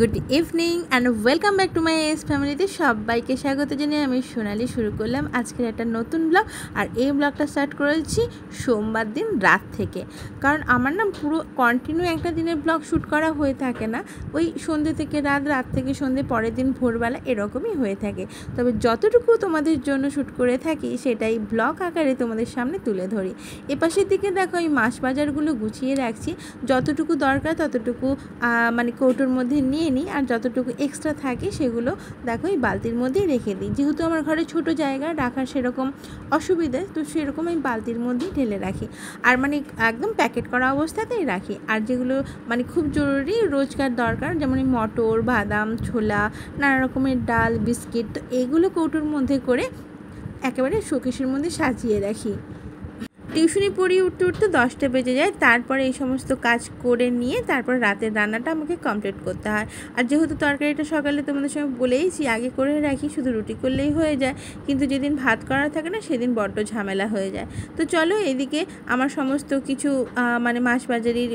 Good evening and welcome back to my S ফ্যামিলিতে সবাইকে স্বাগত জানিয়ে আমি সোনালি শুরু করলাম আজকের একটা নতুন ব্লগ। আর এই ব্লগটা স্টার্ট করেছি সোমবার দিন রাত থেকে, কারণ আমার না পুরো কন্টিনিউ একটা দিনের ব্লগ শ্যুট করা হয়ে থাকে না, ওই সন্ধ্যে থেকে রাত, রাত থেকে সন্ধ্যে, পরের দিন ভোরবেলা এরকমই হয়ে থাকে। তবে যতটুকু তোমাদের জন্য শ্যুট করে থাকি সেটাই ব্লগ আকারে তোমাদের সামনে তুলে ধরি। এপাশের দিকে দেখো এই মাছ বাজারগুলো গুছিয়ে রাখছি, যতটুকু দরকার ততটুকু মানে কৌটোর মধ্যে নিয়ে নিই, আর যতটুকু এক্সট্রা থাকে সেগুলো দেখো এই বালতির মধ্যেই রেখে দিই। যেহেতু আমার ঘরে ছোট জায়গা রাখার সেরকম অসুবিধা, তো সেরকম আমি বালতির মধ্যেই ঢেলে রাখি, আর মানে একদম প্যাকেট করা অবস্থাতেই রাখি। আর যেগুলো মানে খুব জরুরি রোজকার দরকার, যেমন মটর, বাদাম, ছোলা, নানা রকমের ডাল, বিস্কিট, তো এগুলো কৌটোর মধ্যে করে একেবারে শোকেসের মধ্যে সাজিয়ে রাখি। টিউশনি পড়িয়ে উঠতে উঠতে 10টা বেজে যায়, তারপরে এই সমস্ত কাজ করে নিয়ে তারপর রাতের রান্নাটা আমাকে কমপ্লিট করতে হয়। আর যেহেতু তরকারিটা সকালে তোমাদের সঙ্গে বলেইছি আগে করে রাখি, শুধু রুটি করলেই হয়ে যায়, কিন্তু যেদিন ভাত করা থাকে না সেদিন বড্ড ঝামেলা হয়ে যায়। তো চলো এদিকে আমার সমস্ত কিছু মানে মাছ বাজারির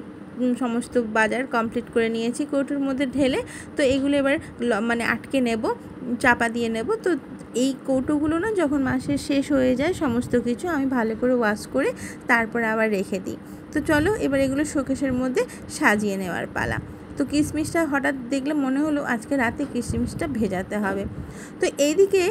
সমস্ত বাজার কমপ্লিট করে নিয়েছি কৌটোর মধ্যে ঢেলে। তো এগুলো এবার মানে আটকে নেব, চাপা দিয়ে নেব। তো এই কৌটোগুলো না যখন মাসের শেষ হয়ে যায় সমস্ত কিছু আমি ভালো করে ওয়াশ করে তারপর আবার রেখে দিই। তো চলো এবার এগুলো শোকেসের মধ্যে সাজিয়ে নেওয়ার পালা। তো কিশমিশটা হঠাৎ দেখলে মনে হলো আজকে রাতে কিশমিশটা ভেজাতে হবে। তো এইদিকে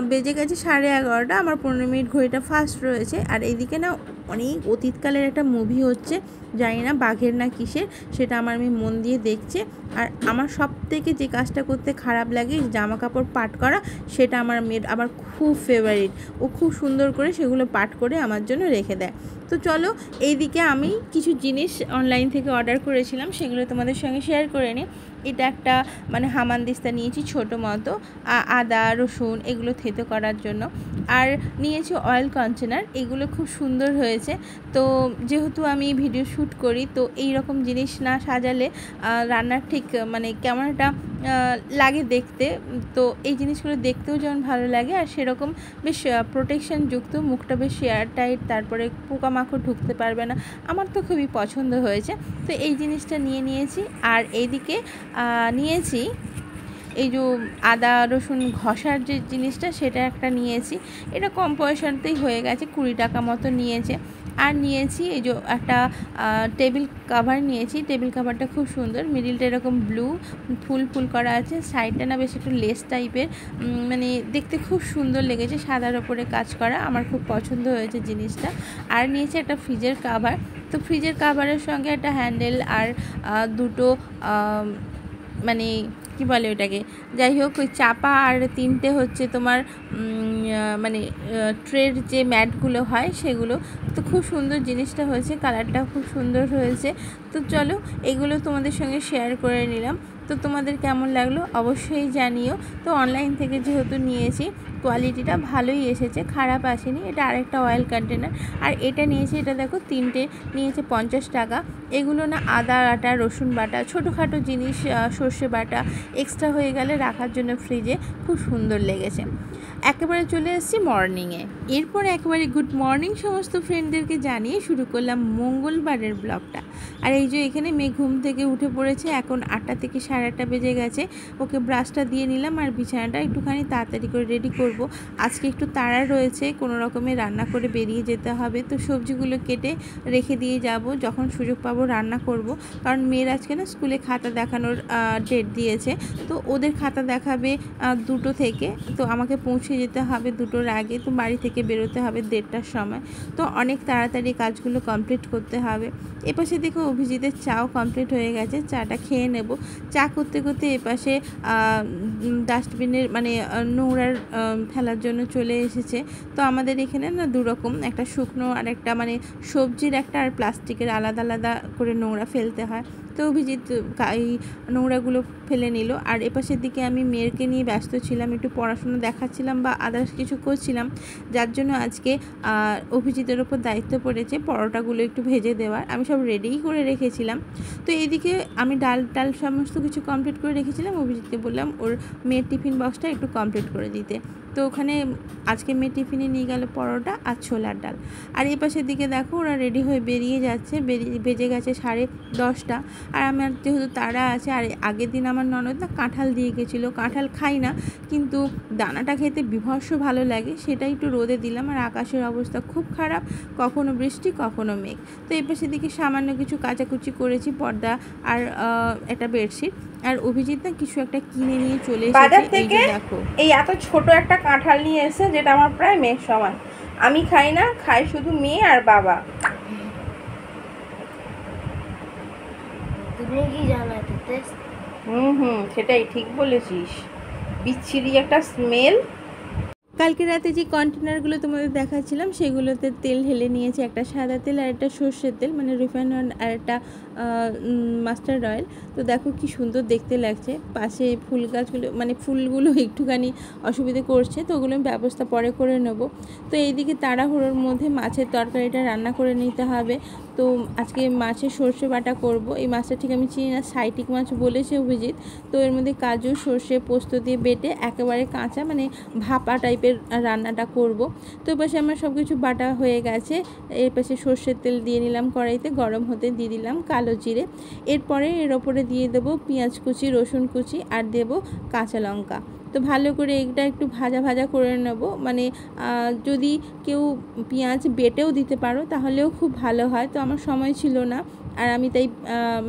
বেজে গেছে 11:30, আমার 15 মিনিট ঘড়িটা ফাস্ট রয়েছে। আর এইদিকে না অনেক অতীতকালের একটা মুভি হচ্ছে, জানি না বাঘের না কিসের, সেটা আমি মন দিয়ে দেখছে। আর আমার সব থেকে যে কাজটা করতে খারাপ লাগে জামা কাপড় পাট করা, সেটা আমার মেয়ের আবার খুব ফেভারিট। ও খুব সুন্দর করে সেগুলো পাট করে আমার জন্য রেখে দেয়। তো চলো এইদিকে আমি কিছু জিনিস অনলাইন থেকে অর্ডার করেছিলাম, সেগুলো তোমাদের সঙ্গে শেয়ার করে নিই। এটা একটা মানে হামানদিস্তা নিয়েছি ছোটো মতো, আদা রসুন এগুলো থেতো করার জন্য। আর নিয়েছি অয়েল কন্টেনার, এগুলো খুব সুন্দর হয়েছে। তো যেহেতু আমি ভিডিও শ্যুট করি, তো এই রকম জিনিস না সাজালে রান্নার ঠিক মানে কেমন একটা লাগে দেখতে। তো এই জিনিসগুলো দেখতেও যেমন ভালো লাগে, আর সেরকম বেশ প্রোটেকশানযুক্ত, মুখটা বেশ এয়ার টাইট, তারপরে পোকামাকড় ঢুকতে পারবে না, আমার তো খুবই পছন্দ হয়েছে। তো এই জিনিসটা নিয়েছি। আর এইদিকে নিয়েছি এই যে আদা রসুন ঘষার যে জিনিসটা, সেটা একটা নিয়েছি। এটা কম পয়সাতেই হয়ে গেছে, 20 টাকা মতো নিয়েছে। আর নিয়েছি এই যে একটা টেবিল কাভার নিয়েছি। টেবিল কাভারটা খুব সুন্দর, মিডিলটা এরকম ব্লু ফুল ফুল করা আছে, সাইডটা না বেশ একটু লেস টাইপের, মানে দেখতে খুব সুন্দর লেগেছে, সাদার ওপরে কাজ করা, আমার খুব পছন্দ হয়েছে জিনিসটা। আর নিয়েছি একটা ফ্রিজের কাভার। তো ফ্রিজের কাভারের সঙ্গে একটা হ্যান্ডেল আর দুটো মানে কি বলে ওটাকে, যাই হোক ওই চাপা, আর 3টে হচ্ছে তোমার মানে ট্রের যে ম্যাটগুলো হয় সেগুলো। তো খুব সুন্দর জিনিসটা হয়েছে, কালারটা খুব সুন্দর হয়েছে। তো চলো এগুলো তোমাদের সঙ্গে শেয়ার করে নিলাম। তো তোমাদের কেমন লাগলো অবশ্যই জানিও। তো অনলাইন থেকে যেহেতু নিয়েছি, কোয়ালিটিটা ভালোই এসেছে, খারাপ আসেনি। এটা আরেকটা অয়েল কন্টেনার। আর এটা নিয়েছি, এটা দেখো 3টে নিয়েছে 50 টাকা। এগুলো না আদা বাটা, রসুন বাটা, ছোটোখাটো জিনিস, সর্ষে বাটা এক্সট্রা হয়ে গেলে রাখার জন্য ফ্রিজে খুব সুন্দর লেগেছে। একেবারে চলে এসেছি মর্নিংয়ে। এরপর একেবারে গুড মর্নিং সমস্ত ফ্রেন্ডদেরকে জানিয়ে শুরু করলাম মঙ্গলবারের ব্লগটা। আর এই যে এখানে মেয়ে ঘুম থেকে উঠে পড়েছে, এখন 8টা থেকে 8:30 বেজে গেছে। ওকে ব্রাশটা দিয়ে নিলাম, আর বিছানাটা একটুখানি তাড়াতাড়ি করে রেডি করব। আজকে একটু তাড়া রয়েছে, কোনো রকমে রান্না করে বেরিয়ে যেতে হবে। তো সবজিগুলো কেটে রেখে দিয়ে যাব, যখন সুযোগ পাবো রান্না করব। কারণ মেয়ের আজকে না স্কুলে খাতা দেখানোর ডেট দিয়েছে, তো ওদের খাতা দেখাবে 2টো থেকে। তো আমাকে পৌঁছে যেতে হবে 2টোর আগে, তো বাড়ি থেকে বেরোতে হবে 1:30টার সময়। তো অনেক তাড়াতাড়ি কাজগুলো কমপ্লিট করতে হবে। এপাশে দেখো অভিজিতের চাও কমপ্লিট হয়ে গেছে, চাটা খেয়ে নেব। চা করতে করতে এপাশে ডাস্টবিনের মানে নোংরার ফেলার জন্য চলে এসেছে। তো আমাদের এখানে না দুরকম, একটা শুকনো আর একটা মানে সবজির একটা, আর প্লাস্টিকের আলাদা আলাদা করে নোংরা ফেলতে হয়। তো অভিজিৎ এই নোংরাগুলো ফেলে নিল। আর এপাশের দিকে আমি মেয়েরকে নিয়ে ব্যস্ত ছিলাম, একটু পড়াশোনা দেখাচ্ছিলাম বা আদার্স কিছু করছিলাম, যার জন্য আজকে অভিজিতের ওপর দায়িত্ব পড়েছে পরোটাগুলো একটু ভেজে দেওয়ার। আমি সব রেডিই করে রেখেছিলাম। তো এইদিকে আমি ডাল সমস্ত কিছু কমপ্লিট করে রেখেছিলাম, অভিজিৎকে বললাম ওর মেয়ের টিফিন বক্সটা একটু কমপ্লিট করে দিতে। তো ওখানে আজকে মেয়ে টিফিনে নিয়ে গেল পরোটা আর ছোলার ডাল। আর এই পাশের দিকে দেখো ওরা রেডি হয়ে বেরিয়ে যাচ্ছে, বেজে গেছে 10:30। আর আমার যেহেতু তাড়া আছে, আর আগের দিন আমার ননদ না কাঁঠাল দিয়ে গেছিলো। কাঁঠাল খাই না, কিন্তু দানাটা খেতে বিভৎস ভালো লাগে, সেটাই একটু রোদে দিলাম। আর আকাশের অবস্থা খুব খারাপ, কখনো বৃষ্টি কখনো মেঘ। তো এই পাশের দিকে সামান্য কিছু কাচাকুচি করেছি, পর্দা আর একটা বেডশিট। আর অভিজিৎ না কিছু একটা কিনে নিয়ে চলে এসেছে বাজার থেকে। দেখো এই এত ছোট একটা কাঁঠাল নিয়ে এসে, যেটা আমার প্রায় মেয়ের সমান। আমি খাই না, খাই শুধু মেয়ে আর বাবা। তুমি কি জানো এটা টেস্ট? সেটাই ঠিক বলেছিস, বিচ্ছিরি একটা স্মেল। কালকে রাতে যে কন্টেনারগুলো তোমাদের দেখাচ্ছিলাম সেগুলোতে তেল ঢেলে নিয়েছি, একটা সাদা তেল আর একটা সর্ষের তেল, মানে রিফাইন্ড অয়েল আর একটা মাস্টার্ড অয়েল। তো দেখো কি সুন্দর দেখতে লাগছে। পাশে ফুল গাছগুলো, মানে ফুলগুলো একটুখানি অসুবিধে করছে, তো ওগুলো ব্যবস্থা পরে করে নেব। তো এইদিকে তাড়াহুড়োর মধ্যে মাছের তরকারিটা রান্না করে নিতে হবে। তো আজকে মাছের সর্ষে বাটা করব। এই মাছটা ঠিক আমি চিনি না, সাইটিক মাছ বলেছে অভিজিৎ। তো এর মধ্যে কাজু, সর্ষে, পোস্ত দিয়ে বেটে একেবারে কাঁচা, মানে ভাপা টাইপের রান্নাটা করব। তো পাশে আমার সব কিছু বাটা হয়ে গেছে। এর পাশে সর্ষের তেল দিয়ে নিলাম কড়াইতে, গরম হতে দিয়ে দিলাম কালো জিরে। এরপরে এর ওপরে দিয়ে দেবো পেঁয়াজ কুচি, রসুন কুচি আর দেবো কাঁচা লঙ্কা। তো ভালো করে এটা একটু ভাজা ভাজা করে নেব। মানে যদি কেউ পেঁয়াজ বেটেও দিতে পারো তাহলেও খুব ভালো হয়, তো আমার সময় ছিল না, আর আমি তাই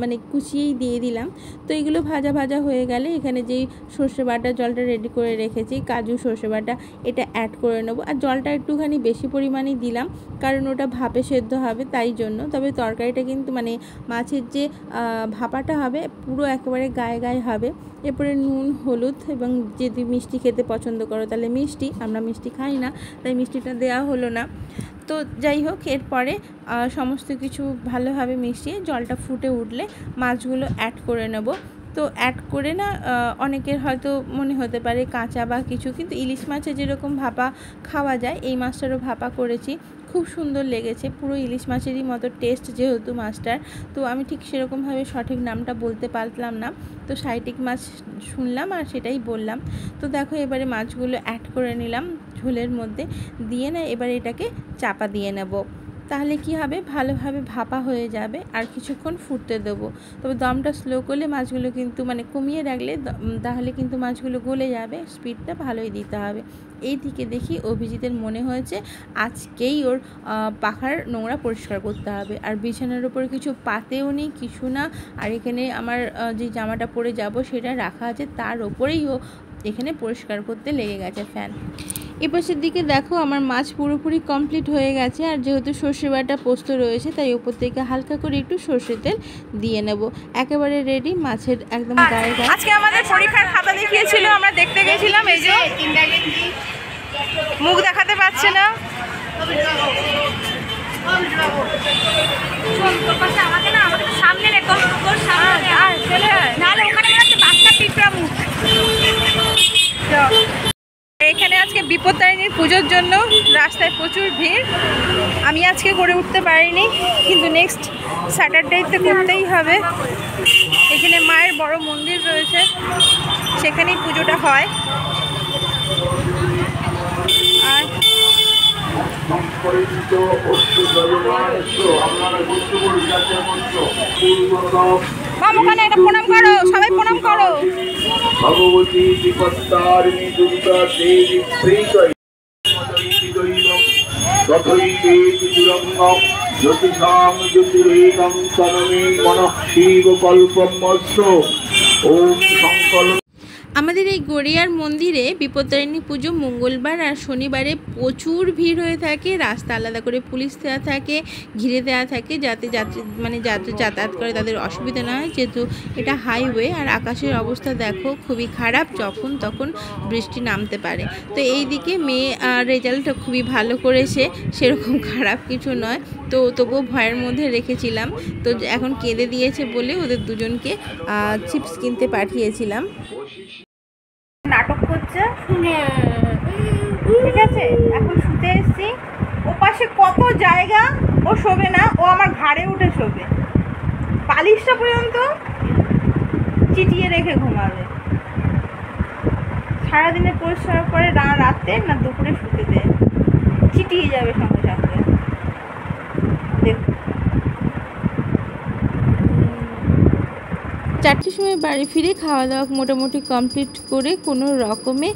মানে কুচিয়েই দিয়ে দিলাম। তো এগুলো ভাজা ভাজা হয়ে গেলে এখানে যেই সর্ষে বাটা জলটা রেডি করে রেখেছি, কাজু সর্ষে বাটা, এটা অ্যাড করে নেব। আর জলটা একটুখানি বেশি পরিমাণে দিলাম, কারণ ওটা ভাপে সেদ্ধ হবে তাই জন্য। তবে তরকারিটা কিন্তু মানে মাছের যে ভাপাটা হবে পুরো একেবারে গায়ে গায়ে হবে। এরপরে নুন, হলুদ, এবং যদি মিষ্টি খেতে পছন্দ করো তাহলে মিষ্টি, আমরা মিষ্টি খাই না তাই মিষ্টিটা দেওয়া হলো না। তো যাই হোক, এরপরে সমস্ত কিছু ভালোভাবে মিশিয়ে জলটা ফুটে উঠলে মাছগুলো অ্যাড করে নেব। তো অ্যাড করে না অনেকের হয়তো মনে হতে পারে কাঁচা বা কিছু, কিন্তু ইলিশ মাছে যেরকম ভাপা খাওয়া যায় এই মাছটারও ভাপা করেছি, খুব সুন্দর লেগেছে। পুরো ইলিশ মাছেরই মতো টেস্ট যেহেতু মাছটার, তো আমি ঠিক সেরকমভাবে সঠিক নামটা বলতে পারলাম না, তো সাইটিক মাছ শুনলাম আর সেটাই বললাম। তো দেখো এবারে মাছগুলো অ্যাড করে নিলাম ঝোলের মধ্যে দিয়ে, না এবারে এটাকে চাপা দিয়ে নেব। তাহলে কি হবে, ভালোভাবে ভাপা হয়ে যাবে। আর কিছুক্ষণ ফুটতে দেবো। তবে দমটা স্লো করলে মাছগুলো কিন্তু, মানে কমিয়ে রাখলে তাহলে কিন্তু মাছগুলো গলে যাবে, স্পিডটা ভালোই দিতে হবে। এই দিকে দেখি অভিজিতের মনে হয়েছে আজকেই ওর পাখার নোংরা পরিষ্কার করতে হবে। আর বিছানার উপরে কিছু পাতেও নেই, কিছু না। আর এখানে আমার যে জামাটা পরে যাব সেটা রাখা আছে, তার ওপরেই ও এখানে পরিষ্কার করতে লেগে গেছে ফ্যান। এপাশের দিকে দেখো আমার মাছ পুরোপুরি কমপ্লিট হয়ে গেছে। আর যেহেতু সর্ষে বাটা পোস্ত রয়েছে তাই উপর থেকে হালকা করে একটু সর্ষে তেল দিয়ে নেব। একেবারে রেডি মাছের একদম গায়ে গায়ে। আজকে আমাদের পরীক্ষার খাতা দেখিয়েছিল, আমরা দেখতে গেছিলাম। এই যে মুখ দেখাতে পারছে না, সামনে রেখো, এখানে আজকে বিপত্তারিণীর পুজোর জন্য রাস্তায় প্রচুর ভিড়। আমি আজকে করে উঠতে পারিনি, কিন্তু নেক্সট স্যাটারডেতে করতেই হবে। এখানে মায়ের বড় মন্দির রয়েছে, সেখানেই পুজোটা হয়। আর এটা প্রণাম করো, সবাই প্রণাম করো। ভগবতী বিপত্তারিণী দুর্গা দেবী শ্রীজয় জ্যোতিষাং জ্যোতিরেকং তনমে মনঃ শিব কল্পমস্য। ওম সংকল্প। আমাদের এই গড়িয়ার মন্দিরে বিপত্তারিণী পুজো মঙ্গলবার আর শনিবারে প্রচুর ভিড় হয়ে থাকে। রাস্তা আলাদা করে পুলিশ দেওয়া থাকে, ঘিরে দেওয়া থাকে, যাতে যাত্রী যাতায়াত করে তাদের অসুবিধা না হয়, যেহেতু এটা হাইওয়ে। আর আকাশের অবস্থা দেখো খুবই খারাপ, যখন তখন বৃষ্টি নামতে পারে। তো এই দিকে মেয়ে রেজাল্ট খুবই ভালো করেছে, সেরকম খারাপ কিছু নয়। তো তবুও ভয়ের মধ্যে রেখেছিলাম। তো এখন কেঁদে দিয়েছে বলে ওদের দুজনকে চিপস কিনতে পাঠিয়েছিলাম। নাটক করছে, ঠিক আছে। এখন শুতে এসছি, ও পাশে কত জায়গা, ও শোবে না, ও আমার ঘাড়ে উঠে শোবে, বালিশটা পর্যন্ত চিটিয়ে রেখে ঘুমাবে। সারাদিনে পরিশ্রমের পরে না রাতে না দুপুরে শুতে দেয়, চিটিয়ে যাবে সঙ্গে সঙ্গে। দেখো 4টের সময় বাড়ি ফিরে খাওয়া দাওয়া মোটামুটি কমপ্লিট করে কোনো রকমে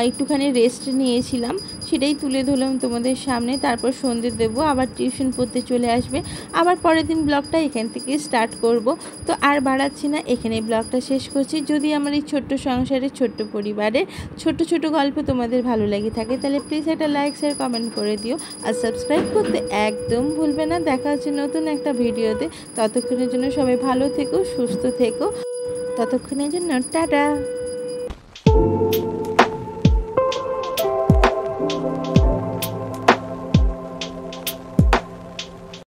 একটুখানি রেস্ট নিয়েছিলাম, সেটাই তুলে ধরলাম তোমাদের সামনে। তারপর সন্ধে দেবো, আবার টিউশন পড়তে চলে আসবে, আবার পরের দিন ব্লগটা এখান থেকে স্টার্ট করব। তো আর বাড়াচ্ছি না, এখানে ব্লগটা শেষ করছি। যদি আমার এই ছোট্ট সংসারে ছোট্ট পরিবারের ছোট ছোট গল্প তোমাদের ভালো লেগে থাকে তাহলে প্লিজ একটা লাইক শেয়ার কমেন্ট করে দিও, আর সাবস্ক্রাইব করতে একদম ভুলবে না। দেখা হচ্ছে নতুন একটা ভিডিওতে, ততক্ষণের জন্য সবাই ভালো থেকো, সুস্থ থেকো, ততক্ষণের জন্য টাটা।